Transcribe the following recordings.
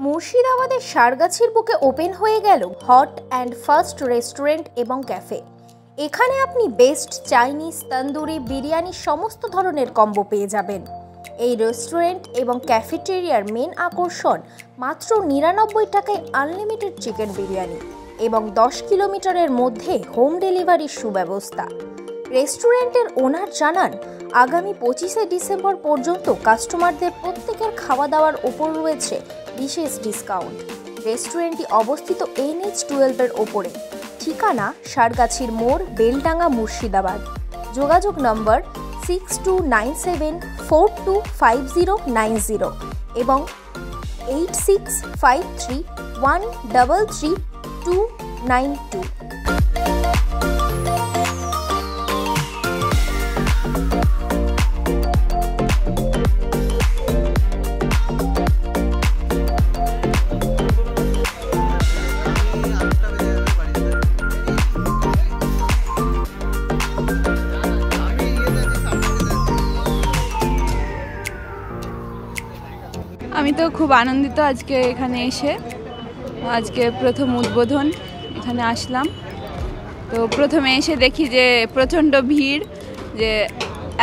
মুর্শিদাবাদের সারগাছির বুকে ওপেন হয়ে গেল হট অ্যান্ড ফার্স্ট রেস্টুরেন্ট এবং ক্যাফে। এখানে আপনি বেস্ট চাইনিজ, তন্দুরি, বিরিয়ানি সমস্ত ধরনের কম্বো পেয়ে যাবেন। এই রেস্টুরেন্ট এবং ক্যাফেটেরিয়ার মেন আকর্ষণ মাত্র 99 টাকায় আনলিমিটেড চিকেন বিরিয়ানি এবং 10 কিলোমিটারের মধ্যে হোম ডেলিভারির সুব্যবস্থা। রেস্টুরেন্টের ওনার জানান, আগামী 25শে ডিসেম্বর পর্যন্ত কাস্টমারদের প্রত্যেকের খাওয়া দাওয়ার ওপর রয়েছে বিশেষ ডিসকাউন্ট। রেস্টুরেন্টটি অবস্থিত NH-12 এর ওপরে। ঠিকানা সারগাছির মোড়, বেলডাঙ্গা, মুর্শিদাবাদ। যোগাযোগ নম্বর 6297425090 এবং 8653133292। আমি তো খুব আনন্দিত আজকে এখানে এসে। আজকে প্রথম উদ্বোধন, এখানে আসলাম। তো প্রথমে এসে দেখি যে প্রচণ্ড ভিড়, যে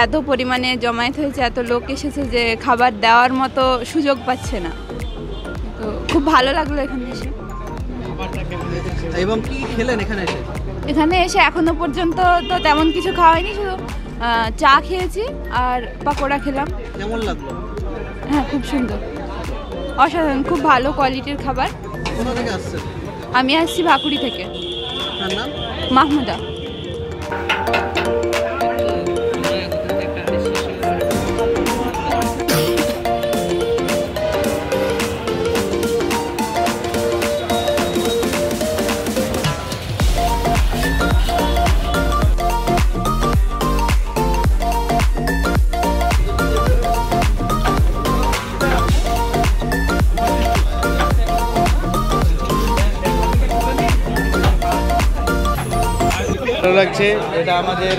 এত পরিমাণে জমায়েত হয়েছে, এত লোক এসেছে যে খাবার দেওয়ার মতো সুযোগ পাচ্ছে না। তো খুব ভালো লাগলো এখানে এসে। এবং কি খেলেন এখানে এসে? এখানে এসে এখনো পর্যন্ত তো তেমন কিছু খাওয়া হয়নি, শুধু চা খেয়েছি আর পাকোড়া খেলাম। কেমন লাগলো? হ্যাঁ, খুব সুন্দর, অসাধারণ, খুব ভালো কোয়ালিটির খাবার। কোথা থেকে আসছেন? আমি আসছি ভাকুড়ি থেকে। আপনার নাম? মাহমুদা। ভালো লাগছে। এটা আমাদের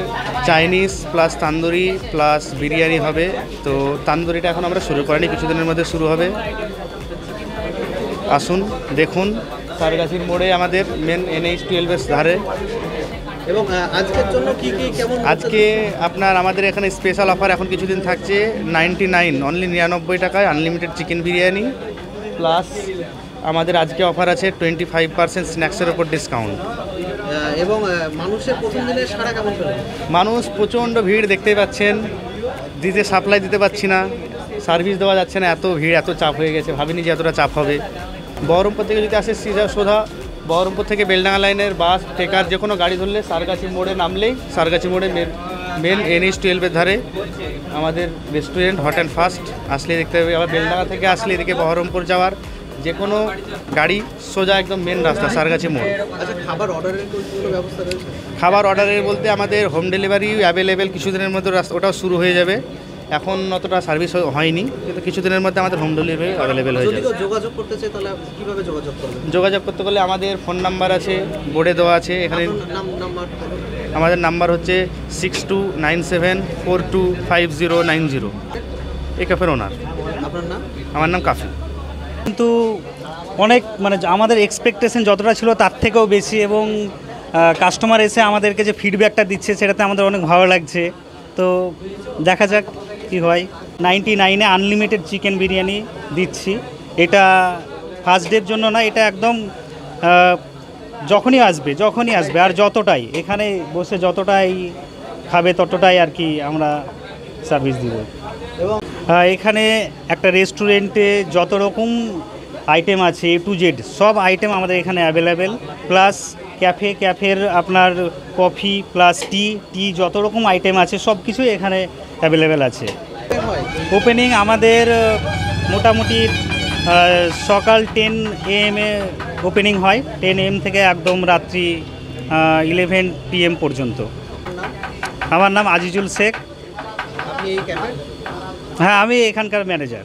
Chinese plus tandoori plus biryani হবে। তো তান্দুরিটা এখন আমরা শুরু করিনি, কিছুদিনের মধ্যে শুরু হবে। আসুন দেখুন, সারগাছির মোড়ে আমাদের মেন NH-12 এর ধারে। এবং আজকের জন্য কি কি কেমন? আজকে আপনার আমাদের এখানে স্পেশাল অফার এখন কিছুদিন থাকছে। 99 অনলি 99 টাকায় আনলিমিটেড চিকেন বিরিয়ানি, প্লাস আমাদের আজকে অফার আছে 25% স্ন্যাক্সের ওপর ডিসকাউন্ট। এবং মানুষের প্রথম দিনের সাড়া কেমন পেল? মানুষ প্রচণ্ড ভিড় দেখতেই পাচ্ছেন, সাপ্লাই দিতে পারছি না, সার্ভিস দেওয়া যাচ্ছে না, এত ভিড়, এত চাপ হয়ে গেছে। ভাবিনি যে এতটা চাপ হবে। বহরমপুর থেকে যদি আসে সোজা বহরমপুর থেকে বেলডাঙ্গা লাইনের বাস, ট্রেকার, যে কোনো গাড়ি ধরলে সারগাছি মোড়ে নামলেই, সারগাছি মোড়ে মেন NH-12 এর ধারে আমাদের রেস্টুরেন্ট হট অ্যান্ড ফার্স্ট। আসলে দেখতে হবে। আবার বেলডাঙ্গা থেকে আসলে এদিকে বহরমপুর যাওয়ার যে কোনো গাড়ি সোজা একদম মেন রাস্তা সারগাছি মোড়। আচ্ছা, খাবার অর্ডারের কোনো ব্যবস্থা রয়েছে? খাবার অর্ডারের বলতে আমাদের হোম ডেলিভারি অ্যাভেলেবেল, কিছুদিনের মধ্যে ওটাও শুরু হয়ে যাবে। এখন অতটা সার্ভিস হয়নি, কিন্তু কিছুদিনের মধ্যে আমাদের হোম ডেলিভারি অ্যাভেলেবেল হয়ে যাবে। যদি যোগাযোগ করতে চাই তাহলে কীভাবে যোগাযোগ করবে? যোগাযোগ করতে গেলে আমাদের ফোন নাম্বার আছে, বোর্ডে দেওয়া আছে। এখানে আমাদের নাম্বার হচ্ছে 6297425090। এই ক্যাফের ওনার। আপনার নাম? আমার নাম কাফি। কিন্তু অনেক আমাদের এক্সপেকটেশন যতটা ছিল তার থেকেও বেশি, এবং কাস্টমার এসে আমাদেরকে যে ফিডব্যাকটা দিচ্ছে সেটাতে আমাদের অনেক ভালো লাগছে। তো দেখা যাক কি হয়। 99-এ আনলিমিটেড চিকেন বিরিয়ানি দিচ্ছি। এটা ফার্স্ট ডের জন্য না, এটা একদম যখনই আসবে আর যতটাই এখানে বসে যতটাই খাবে ততটাই আর কি আমরা সার্ভিস দিব। এবং এখানে একটা রেস্টুরেন্টে যত রকম আইটেম আছে A to Z সব আইটেম আমাদের এখানে অ্যাভেলেবেল, প্লাস ক্যাফের আপনার কফি প্লাস টি যত রকম আইটেম আছে সব কিছুই এখানে অ্যাভেলেবেল আছে। ওপেনিং আমাদের মোটামুটি সকাল 10 AM ওপেনিং হয়, 10 AM থেকে একদম রাত্রি 11 PM পর্যন্ত। আমার নাম আজিজুল শেখ। আপনি এই ক্যাফে? হ্যাঁ, আমি এখানকার ম্যানেজার।